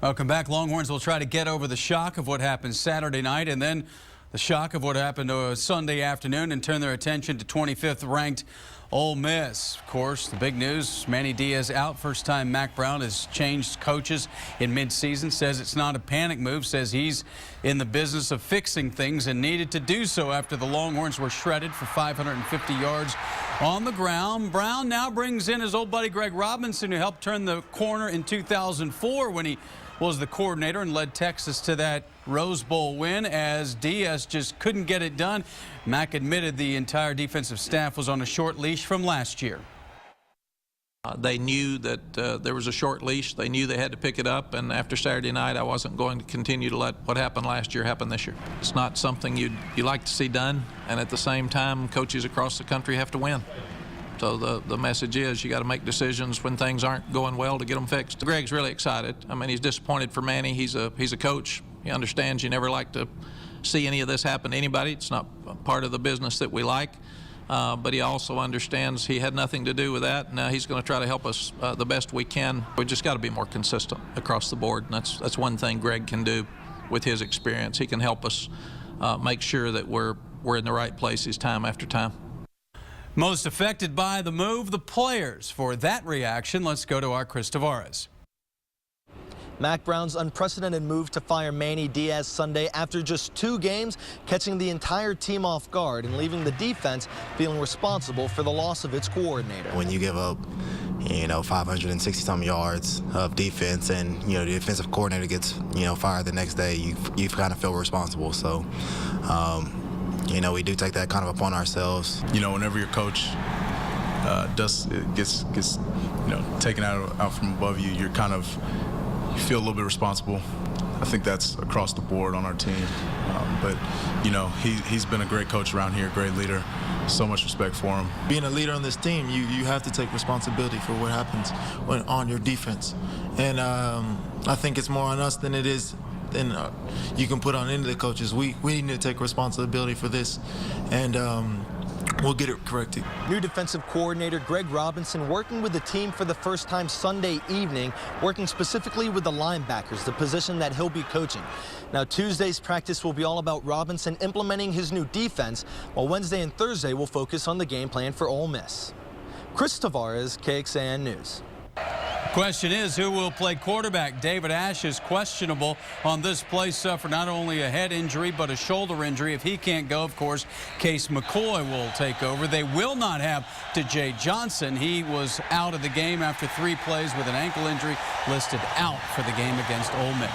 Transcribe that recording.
Welcome back. Longhorns will try to get over the shock of what happened Saturday night and then the shock of what happened Sunday afternoon and turn their attention to 25th ranked Ole Miss. Of course, the big news, Manny Diaz out. First time Mack Brown has changed coaches in midseason. Says it's not a panic move. Says he's in the business of fixing things and needed to do so after the Longhorns were shredded for 550 yards on the ground. Brown now brings in his old buddy Greg Robinson, who helped turn the corner in 2004 when he was the coordinator and led Texas to that Rose Bowl win, as Diaz just couldn't get it done. Mack admitted the entire defensive staff was on a short leash from last year. They knew that there was a short leash. They knew they had to pick it up, and after Saturday night, I wasn't going to continue to let what happened last year happen this year. It's not something you like to see done, and at the same time, coaches across the country have to win. So the message is you got to make decisions when things aren't going well to get them fixed. Greg's really excited. I mean, he's disappointed for Manny. He's a coach. He understands you never like to see any of this happen to anybody. It's not part of the business that we like. But he also understands he had nothing to do with that. Now he's going to try to help us the best we can. We just got to be more consistent across the board. And that's one thing Greg can do with his experience. He can help us make sure that we're in the right places time after time. Most affected by the move, the players. For that reaction, let's go to our Chris Tavares. Mack Brown's unprecedented move to fire Manny Diaz Sunday after just 2 games, catching the entire team off guard and leaving the defense feeling responsible for the loss of its coordinator. When you give up, 560-some yards of defense and, the defensive coordinator gets, fired the next day, you kind of feel responsible. So, we do take that kind of upon ourselves. Whenever your coach gets taken out from above you, you feel a little bit responsible. I think that's across the board on our team. But he's been a great coach around here, great leader. So much respect for him. Being a leader on this team, you have to take responsibility for what happens on your defense. And I think it's more on us than it is than you can put on any of the coaches. We need to take responsibility for this, and we'll get it corrected. New defensive coordinator Greg Robinson working with the team for the first time Sunday evening, working specifically with the linebackers, the position that he'll be coaching. Now, Tuesday's practice will be all about Robinson implementing his new defense, while Wednesday and Thursday will focus on the game plan for Ole Miss. Chris Tavares, KXAN News. Question is, who will play quarterback? David Ash is questionable on this play, suffered not only a head injury but a shoulder injury. If he can't go, of course, Case McCoy will take over. They will not have Jay Johnson. He was out of the game after 3 plays with an ankle injury, listed out for the game against Ole Miss.